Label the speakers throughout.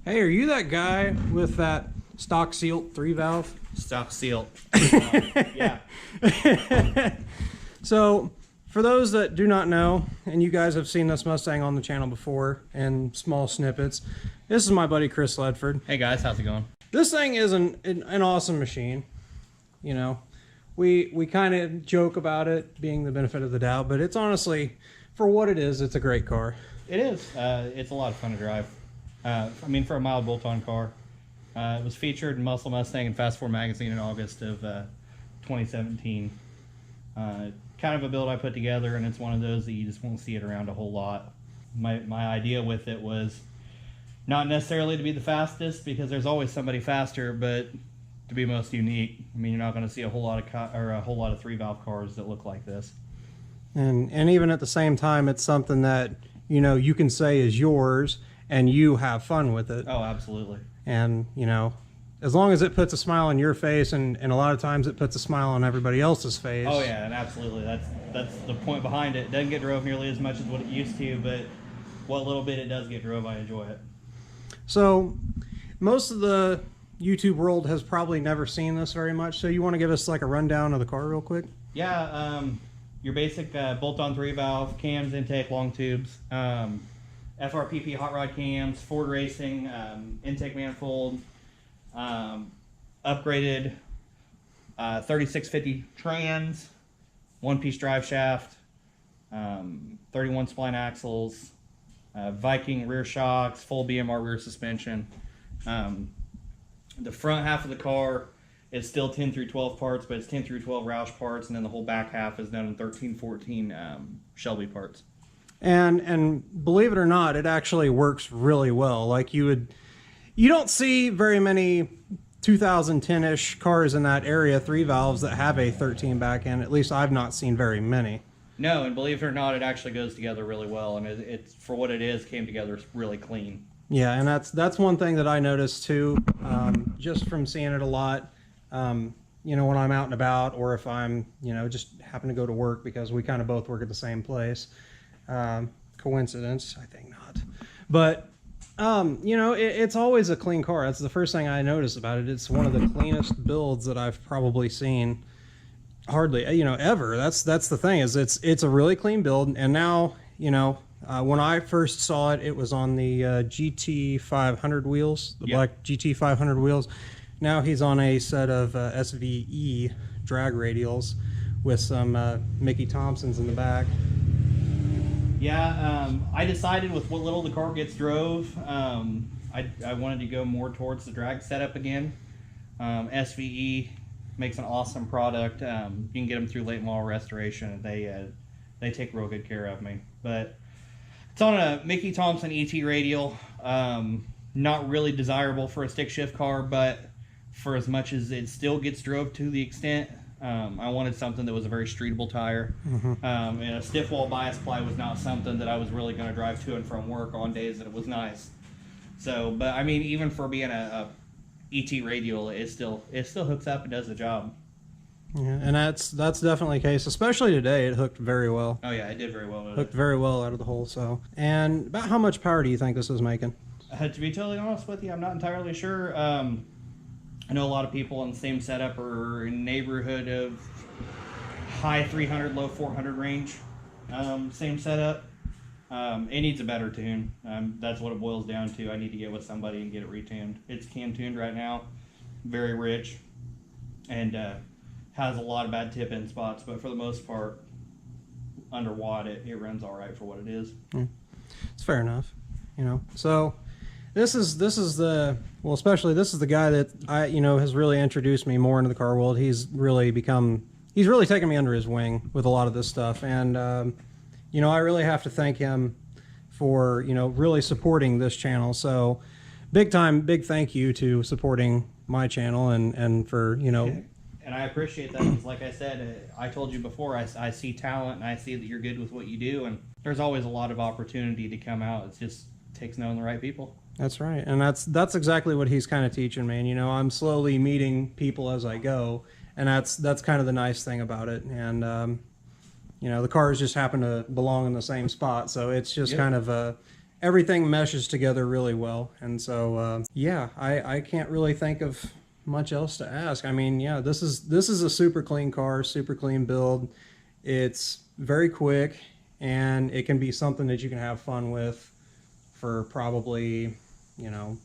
Speaker 1: Hey, are you that guy with that stock sealed 3-valve?
Speaker 2: Stock sealed. Yeah.
Speaker 1: So, for those that do not know, and you guys have seen this Mustang on the channel before in small snippets, this is my buddy Kris Ledford.
Speaker 2: Hey guys, how's it going?
Speaker 1: This thing is an awesome machine. You know, we kind of joke about it being the benefit of the doubt, but it's honestly, for what it is, it's a great car.
Speaker 2: It is. It's a lot of fun to drive. I mean, for a mild bolt-on car. It was featured in Muscle Mustang and Fast 4 magazine in August of 2017. Kind of a build I put together, and it's one of those that you just won't see it around a whole lot. My idea with it was not necessarily to be the fastest, because there's always somebody faster, but to be most unique. I mean, you're not going to see a whole lot of 3-valve cars that look like this.
Speaker 1: And even at the same time, it's something that, you know, you can say is yours and you have fun with it.
Speaker 2: Oh, absolutely.
Speaker 1: And, you know, as long as it puts a smile on your face, and a lot of times it puts a smile on everybody else's face.
Speaker 2: Oh yeah, and absolutely. That's the point behind it. It doesn't get drove nearly as much as what it used to, but what little bit it does get drove, I enjoy it.
Speaker 1: So most of the YouTube world has probably never seen this very much, so you want to give us like a rundown of the car real quick?
Speaker 2: Yeah, your basic bolt-on 3-valve, cams, intake, long tubes, FRPP hot rod cams, Ford Racing, intake manifold, upgraded 3650 trans, one-piece drive shaft, 31 spline axles, Viking rear shocks, full BMR rear suspension. The front half of the car is still 10 through 12 parts, but it's 10 through 12 Roush parts, and then the whole back half is done in 1314 Shelby parts.
Speaker 1: And believe it or not, it actually works really well. Like you don't see very many 2010-ish cars in that area, 3-valves, that have a 13 back end. At least I've not seen very many.
Speaker 2: No, and believe it or not, it actually goes together really well, and it's for what it is, came together really clean.
Speaker 1: Yeah, and that's one thing that I noticed too, just from seeing it a lot. You know, when I'm out and about, or if I'm, you know, just happen to go to work, because we kind of both work at the same place. Coincidence? I think not. But you know, it's always a clean car. That's the first thing I noticed about it. It's one of the cleanest builds that I've probably seen, hardly, you know, ever. That's the thing, is it's a really clean build. And now, you know, when I first saw it, it was on the GT 500 wheels, the black GT 500 wheels. Now he's on a set of SVE drag radials with some Mickey Thompsons in the back.
Speaker 2: Yeah, I decided with what little the car gets drove, I wanted to go more towards the drag setup again. SVE makes an awesome product. You can get them through late model restoration, and they take real good care of me. But it's on a Mickey Thompson ET radial. Not really desirable for a stick shift car, but for as much as it still gets drove to the extent, I wanted something that was a very streetable tire. And a stiff wall bias ply was not something that I was really going to drive to and from work on days that it was nice. So, but I mean, even for being a ET radial, it still hooks up and does the job.
Speaker 1: Yeah, and that's definitely the case, especially today. It hooked very well.
Speaker 2: Oh yeah, it did very well.
Speaker 1: Hooked very well out of the hole. So, and about how much power do you think this is making?
Speaker 2: To be totally honest with you, I'm not entirely sure. I know a lot of people in the same setup are in the neighborhood of high 300, low 400 range. Same setup. It needs a better tune. That's what it boils down to. I need to get with somebody and get it retuned. It's cam tuned right now, very rich, and has a lot of bad tip-in spots, but for the most part, under watt, it runs all right for what it is.
Speaker 1: It's fair enough, you know. So this is the, well, especially this is the guy that you know, has really introduced me more into the car world. He's really taken me under his wing with a lot of this stuff, and you know, I really have to thank him for, you know, really supporting this channel. So big thank you to supporting my channel, and for, you know.
Speaker 2: And I appreciate that, because like I said, I told you before, I see talent, and I see that you're good with what you do, and there's always a lot of opportunity to come out. It just takes knowing the right people.
Speaker 1: That's right, and that's exactly what he's kind of teaching me. And, you know, I'm slowly meeting people as I go, and that's kind of the nice thing about it. And you know, the cars just happen to belong in the same spot, so it's just kind of a everything meshes together really well. And so, yeah, I can't really think of much else to ask. I mean, yeah, this is a super clean car, super clean build. It's very quick, and it can be something that you can have fun with for probably, you know,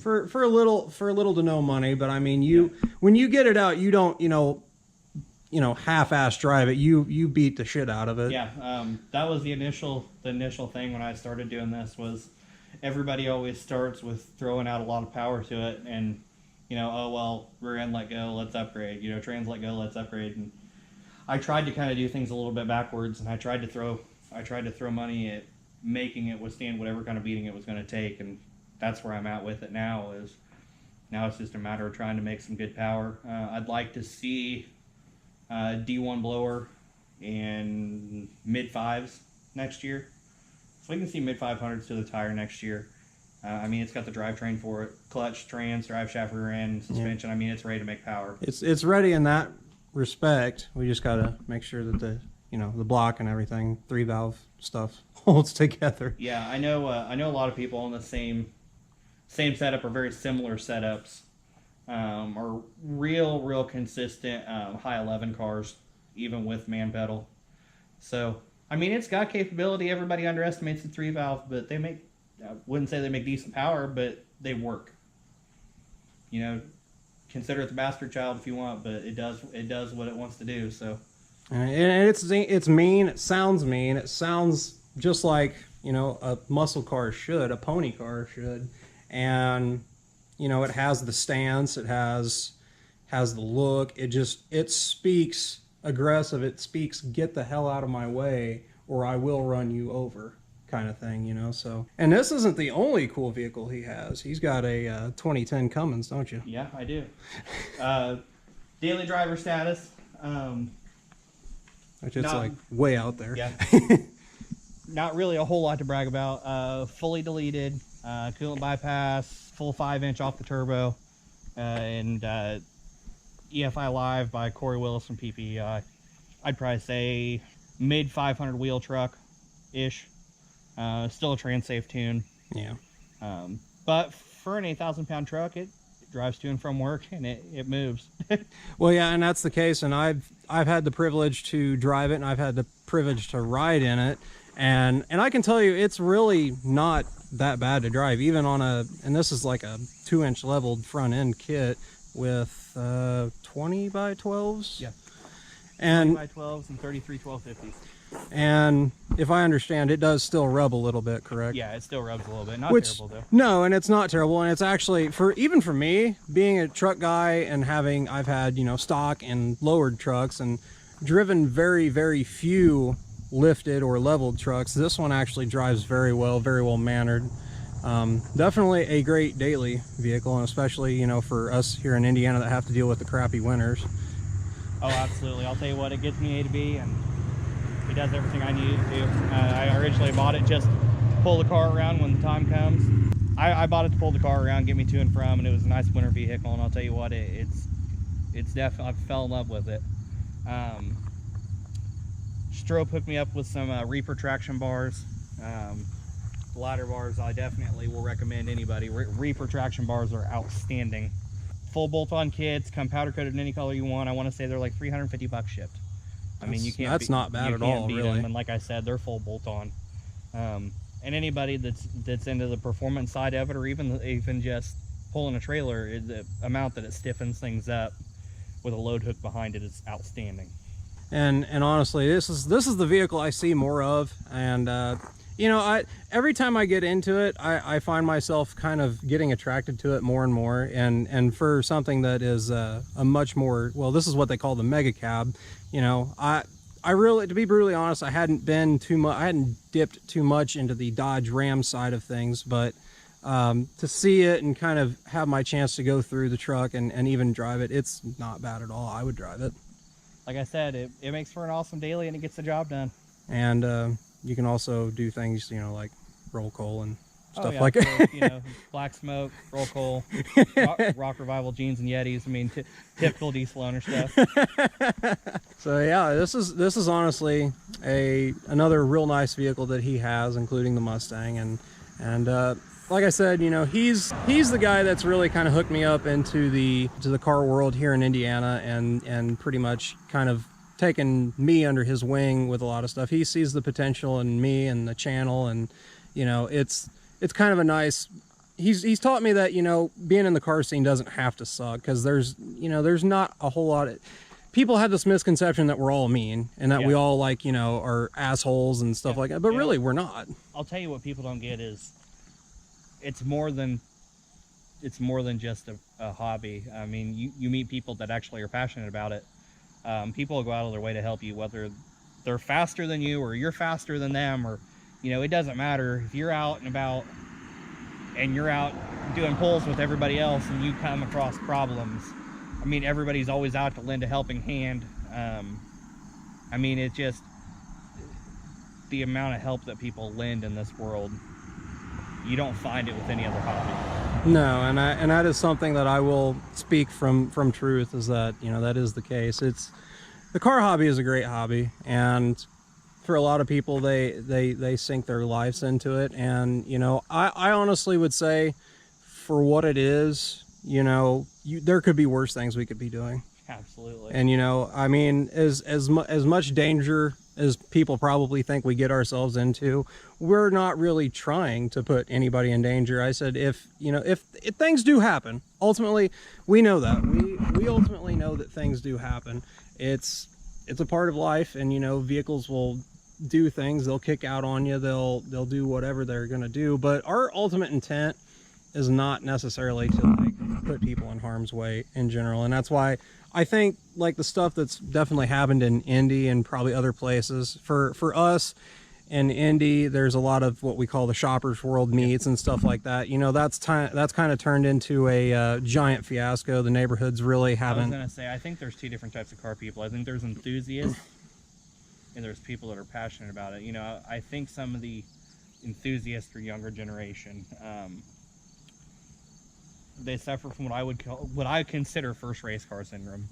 Speaker 1: for a little to no money. But I mean, when you get it out, you don't, half-ass drive it. You beat the shit out of it.
Speaker 2: Yeah, that was the initial thing when I started doing this. Was everybody always starts with throwing out a lot of power to it, and oh well, rear end let go, let's upgrade. Trans let go, let's upgrade. And I tried to kind of do things a little bit backwards, and I tried to throw money at making it withstand whatever kind of beating it was going to take, and that's where I'm at with it now. Now it's just a matter of trying to make some good power. I'd like to see D1 blower in mid 5s next year, so we can see mid 500s to the tire next year. I mean, it's got the drivetrain for it, clutch, trans, drive shaft, rear end, suspension. I mean, it's ready to make power.
Speaker 1: It's ready in that respect. We just got to make sure that the block and everything, 3-valve stuff holds together.
Speaker 2: Yeah, I know a lot of people on the same setup or very similar setups are real consistent high 11 cars, even with man pedal. So I mean, it's got capability. Everybody underestimates the 3-valve, but I wouldn't say they make decent power, but they work. Consider it the bastard child if you want, but it does what it wants to do. So,
Speaker 1: and it's mean. It sounds mean. It sounds just like a muscle car should, a pony car should, and it has the stance. It has the look. It speaks aggressive. It speaks get the hell out of my way, or I will run you over, kind of thing, so. And this isn't the only cool vehicle he has. He's got a 2010 Cummins, don't you?
Speaker 2: Yeah, I do. Daily driver status.
Speaker 1: Which it's like way out there.
Speaker 2: Yeah. Not really a whole lot to brag about. Fully deleted, coolant bypass, full 5-inch off the turbo, and EFI Live by Corey Willis from PPEI. I'd probably say mid 500 wheel truck-ish. Still a trans-safe tune.
Speaker 1: Yeah.
Speaker 2: But for an 8,000-pound truck, it drives to and from work, and it moves.
Speaker 1: Well, yeah, and that's the case. And I've had the privilege to drive it, and I've had the privilege to ride in it, and I can tell you, it's really not that bad to drive, even on and this is like a 2-inch leveled front end kit with 20 by 12s.
Speaker 2: Yeah.
Speaker 1: And
Speaker 2: 20 by 12s and 33 1250s.
Speaker 1: And if I understand, it does still rub a little bit, correct?
Speaker 2: Yeah, it still rubs a little bit. Not terrible, though.
Speaker 1: No, and it's not terrible. And it's actually, even for me, being a truck guy and I've had, stock and lowered trucks and driven very, very few lifted or leveled trucks, this one actually drives very well mannered. Definitely a great daily vehicle, and especially, for us here in Indiana that have to deal with the crappy winters.
Speaker 2: Oh, absolutely. I'll tell you what, it gets me A to B, and it does everything I need it to. I originally bought it just to pull the car around when the time comes. I bought it to pull the car around, get me to and from, and it was a nice winter vehicle, and I'll tell you what, it's definitely, I fell in love with it. Strobe hooked me up with some Reaper traction bars. Ladder bars, I definitely will recommend anybody. Reaper traction bars are outstanding. Full bolt-on kits, come powder coated in any color you want. I want to say they're like $350 shipped. I mean,
Speaker 1: that's not bad at all, really.
Speaker 2: Them. And like I said, they're full bolt-on. And anybody that's into the performance side of it, or even just pulling a trailer, the amount that it stiffens things up with a load hook behind it is outstanding.
Speaker 1: And honestly, this is the vehicle I see more of, and every time I get into it, I find myself kind of getting attracted to it more and more. And for something that is a much more, well, this is what they call the mega cab. I really, to be brutally honest, I hadn't dipped too much into the Dodge Ram side of things, but to see it and kind of have my chance to go through the truck and even drive it, it's not bad at all. I would drive it.
Speaker 2: Like I said, it makes for an awesome daily, and it gets the job done.
Speaker 1: And you can also do things, like roll coal and stuff like that.
Speaker 2: Black smoke, roll coal, rock revival jeans and Yetis. I mean, typical diesel owner stuff.
Speaker 1: So yeah, this is honestly another real nice vehicle that he has, including the Mustang, and And like I said, you know, he's the guy that's really kind of hooked me up into the car world here in Indiana, and pretty much kind of taken me under his wing with a lot of stuff. He sees the potential in me and the channel, and you know, it's kind of a nice. He's taught me that, you know, being in the car scene doesn't have to suck, because there's not a whole lot of people have this misconception that we're all mean and that we all, like, you know, are assholes and stuff like that, but really we're not.
Speaker 2: I'll tell you what people don't get is it's more than just a hobby. I mean, you meet people that actually are passionate about it. People will go out of their way to help you, whether they're faster than you or you're faster than them, or, you know, it doesn't matter. If you're out and about and you're out doing pulls with everybody else and you come across problems, I mean, everybody's always out to lend a helping hand. I mean, it just, the amount of help that people lend in this world, you don't find it with any other hobby.
Speaker 1: No, and that is something that I will speak from truth, is that, you know, that is the case. It's, the car hobby is a great hobby, and for a lot of people, they sink their lives into it. And, you know, I honestly would say, for what it is, you know, there could be worse things we could be doing.
Speaker 2: Absolutely. And,
Speaker 1: you know, I mean, as much danger as people probably think we get ourselves into, we're not really trying to put anybody in danger. I said, if things do happen, ultimately, we know that. We ultimately know that things do happen. It's a part of life, and, you know, vehicles will do things. They'll kick out on you. They'll do whatever they're going to do. But our ultimate intent is not necessarily to, like, put people in harm's way in general. And that's why I think, like, the stuff that's definitely happened in Indy and probably other places, for us in Indy, there's a lot of what we call the shoppers world meets and stuff like that. You know, that's kind of turned into a giant fiasco. The neighborhoods really haven't.
Speaker 2: I was gonna say, I think there's two different types of car people. I think there's enthusiasts and there's people that are passionate about it. You know, I think some of the enthusiasts or younger generation, they suffer from what I consider first race car syndrome.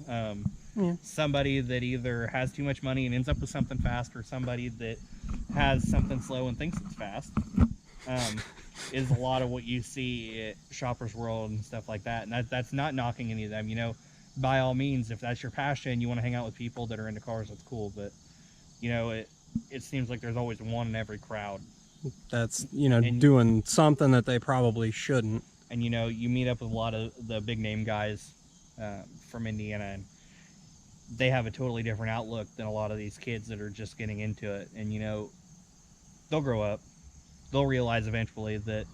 Speaker 2: Somebody that either has too much money and ends up with something fast, or somebody that has something slow and thinks it's fast, is a lot of what you see at Shoppers World and stuff like that. And that's not knocking any of them. You know, by all means, if that's your passion, you want to hang out with people that are into cars, that's cool. But, you know, it seems like there's always one in every crowd
Speaker 1: that's, you know, doing something that they probably shouldn't.
Speaker 2: And, you know, you meet up with a lot of the big name guys from Indiana, and they have a totally different outlook than a lot of these kids that are just getting into it. And, you know, they'll grow up. They'll realize eventually that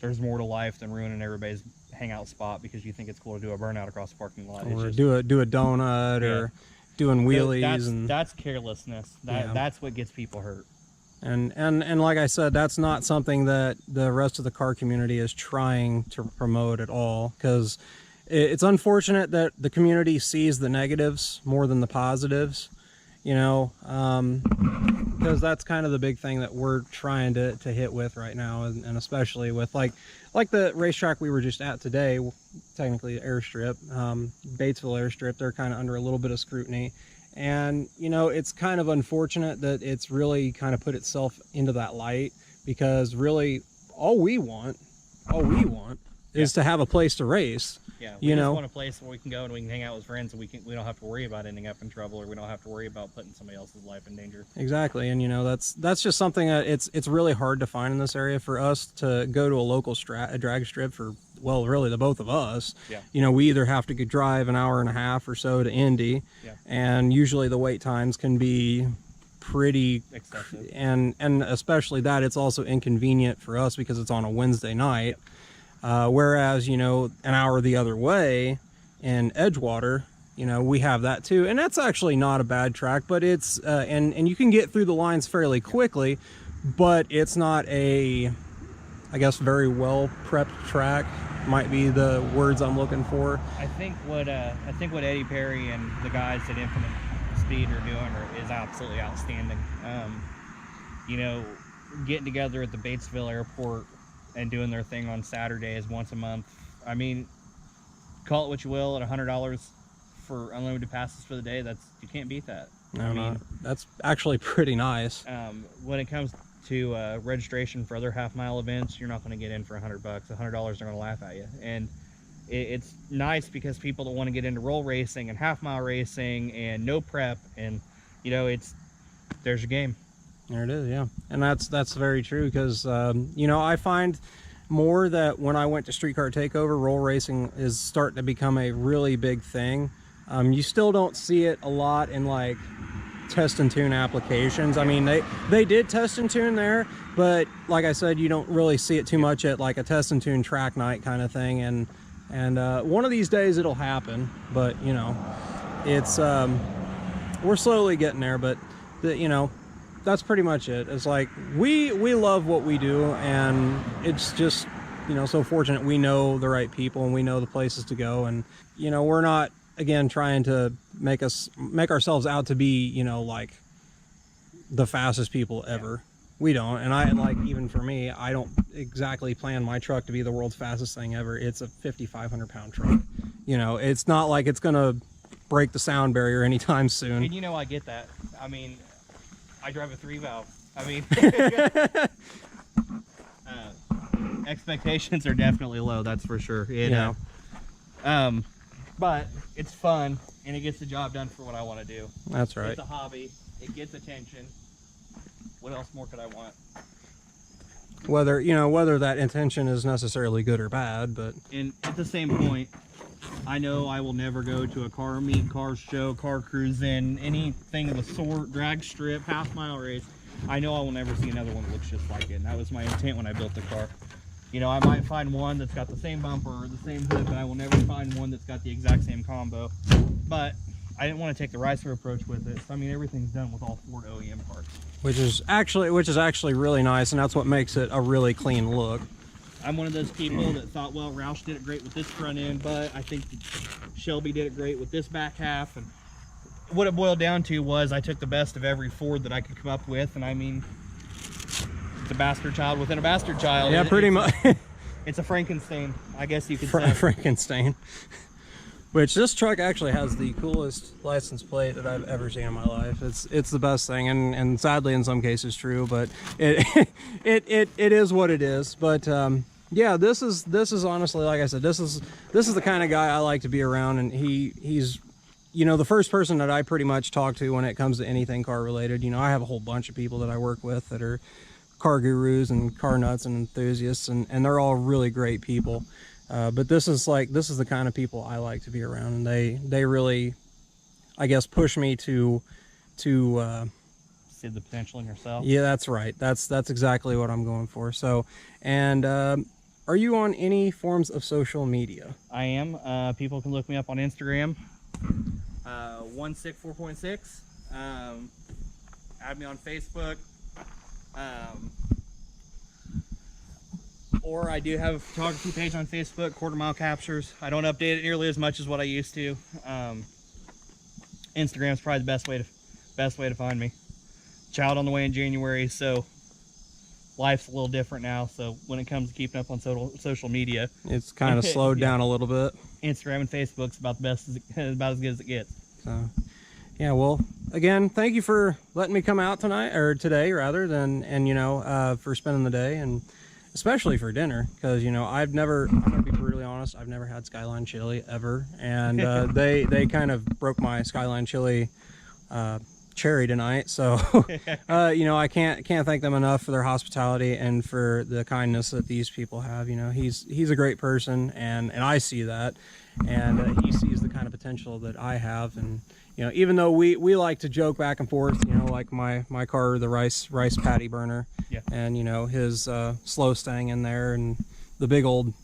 Speaker 2: there's more to life than ruining everybody's hangout spot because you think it's cool to do a burnout across the parking lot.
Speaker 1: Or do a donut, or doing wheelies.
Speaker 2: That's carelessness. That's what gets people hurt.
Speaker 1: And like I said, that's not something that the rest of the car community is trying to promote at all, because it's unfortunate that the community sees the negatives more than the positives, you know, because that's kind of the big thing that we're trying to hit with right now, and especially with like the racetrack we were just at today, technically airstrip, Batesville airstrip. They're kind of under a little bit of scrutiny. And, you know, it's kind of unfortunate that it's really kind of put itself into that light, because really all we want is to have a place to race.
Speaker 2: Yeah, we just want a place where we can go and we can hang out with friends, and we don't have to worry about ending up in trouble, or we don't have to worry about putting somebody else's life in danger.
Speaker 1: Exactly. And, you know, that's just something that it's really hard to find in this area. For us to go to a local drag strip for, well, really the both of us, you know, we either have to drive an hour and a half or so to Indy, and usually the wait times can be pretty excessive, and especially that it's also inconvenient for us because it's on a Wednesday night. Whereas, you know, an hour the other way in Edgewater, you know, we have that too. And that's actually not a bad track, but it's, and you can get through the lines fairly quickly, but it's not a, I guess, very well prepped track, might be the words I'm looking for.
Speaker 2: I think what Eddie Perry and the guys at Infinite Speed are doing is absolutely outstanding. You know, getting together at the Batesville airport and doing their thing on Saturdays once a month. I mean, call it what you will, at $100 for unlimited passes for the day, you can't beat that.
Speaker 1: No, that's actually pretty nice.
Speaker 2: When it comes to registration for other half-mile events, you're not going to get in for $100. $100 they're going to laugh at you. And it's nice because people that want to get into roll racing and half-mile racing and no prep, and you know, there's your game.
Speaker 1: There it is, yeah. And that's very true, because you know, I find more that when I went to Streetcar Takeover, roll racing is starting to become a really big thing. You still don't see it a lot in like test and tune applications. I mean, they did test and tune there, but like I said, you don't really see it too much at like a test and tune track night kind of thing. And one of these days it'll happen, but you know, it's we're slowly getting there. But you know, that's pretty much it. It's like we love what we do, and it's just, you know, so fortunate we know the right people and we know the places to go. And you know, we're not, again, trying to make ourselves out to be, you know, like the fastest people ever. We don't. And I, like, even for me, I don't exactly plan my truck to be the world's fastest thing ever. It's a 5,500 pound truck. You know, it's not like it's gonna break the sound barrier anytime soon.
Speaker 2: And you know, I get that. I mean, I drive a 3-valve. I mean, expectations are definitely low, that's for sure.
Speaker 1: Yeah.
Speaker 2: But it's fun, and it gets the job done for what I want to do.
Speaker 1: That's right.
Speaker 2: It's a hobby. It gets attention. What else more could I want?
Speaker 1: Whether, you know, whether that intention is necessarily good or bad, but...
Speaker 2: And at the same point, I know I will never go to a car meet, car show, car cruising, anything of the sort, drag strip, half-mile race. I know I will never see another one that looks just like it, and that was my intent when I built the car. You know, I might find one that's got the same bumper or the same hood, but I will never find one that's got the exact same combo. But I didn't want to take the Ricer approach with it. So, I mean, everything's done with all Ford OEM parts. Which is actually really nice, and that's what makes it a really clean look. I'm one of those people that thought, well, Roush did it great with this front end, but I think Shelby did it great with this back half. And what it boiled down to was I took the best of every Ford that I could come up with, and I mean, it's a bastard child within a bastard child.
Speaker 1: Yeah, pretty much.
Speaker 2: It's a Frankenstein, I guess you could say.
Speaker 1: Frankenstein. Which, this truck actually has the coolest license plate that I've ever seen in my life. It's the best thing, and sadly in some cases true, but it is what it is. But yeah, this is honestly, like I said, this is the kind of guy I like to be around, and he's, you know, the first person that I pretty much talk to when it comes to anything car related. You know, I have a whole bunch of people that I work with that are car gurus and car nuts and enthusiasts, and they're all really great people. But this is the kind of people I like to be around, and they really, I guess, push me to see the potential in yourself. Yeah, that's right. That's exactly what I'm going for. So, and are you on any forms of social media? I am. People can look me up on Instagram. 164.6. Add me on Facebook. Or I do have a photography page on Facebook, Quarter Mile Captures. I don't update it nearly as much as what I used to. Instagram's probably the best way to find me. Child on the way in January, so life's a little different now. So when it comes to keeping up on social media, it's kind of slowed down a little bit. Instagram and Facebook's about as good as it gets. So, yeah. Well, again, thank you for letting me come out today, rather, and you know, for spending the day, and especially for dinner, because, you know, I'm gonna be brutally honest, I've never had Skyline chili ever, and they kind of broke my Skyline chili cherry tonight. So you know, I can't thank them enough for their hospitality and for the kindness that these people have. You know, he's a great person, and I see that, and he sees the kind of potential that I have. And you know, even though we like to joke back and forth, you know, like my car, the rice patty burner, yeah, and you know, his slow stang in there, and the big old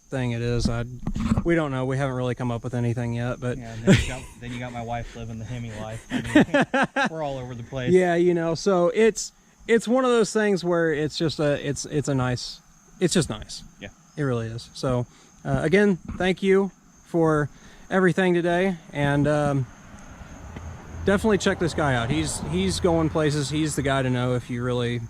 Speaker 1: thing it is. We don't know. We haven't really come up with anything yet, but yeah, then you got my wife living the Hemi life. I mean, we're all over the place. Yeah, you know, so it's one of those things where it's just it's just nice. Yeah, it really is. So again, thank you for everything today, and definitely check this guy out. He's going places. He's the guy to know if you really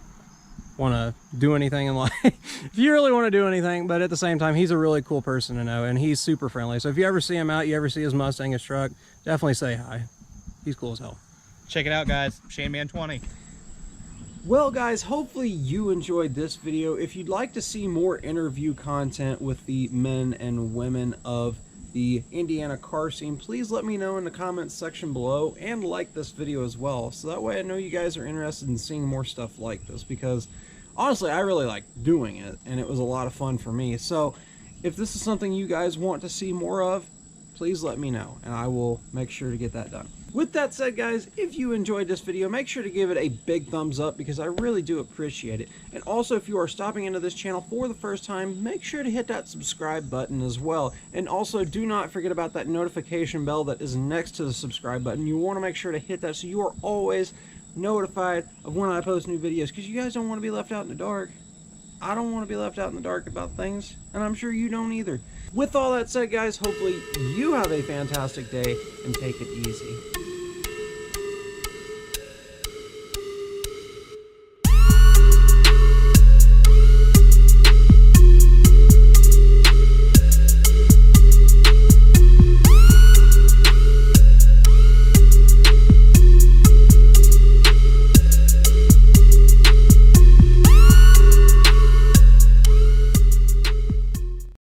Speaker 1: want to do anything in life. If you really want to do anything, but at the same time, he's a really cool person to know, and he's super friendly. So if you ever see him out, you ever see his Mustang, his truck, definitely say hi. He's cool as hell. Check it out, guys. Shane Man 20. Well guys, hopefully you enjoyed this video. If you'd like to see more interview content with the men and women of the Indiana car scene, please let me know in the comments section below, and like this video as well, so that way I know you guys are interested in seeing more stuff like this, because honestly I really like doing it and it was a lot of fun for me. So if this is something you guys want to see more of, please let me know and I will make sure to get that done. With that said guys, if you enjoyed this video, make sure to give it a big thumbs up because I really do appreciate it. And also, if you are stopping into this channel for the first time, make sure to hit that subscribe button as well. And also, do not forget about that notification bell that is next to the subscribe button. You want to make sure to hit that so you are always notified of when I post new videos, because you guys don't want to be left out in the dark. I don't want to be left out in the dark about things, and I'm sure you don't either. With all that said guys, hopefully you have a fantastic day and take it easy.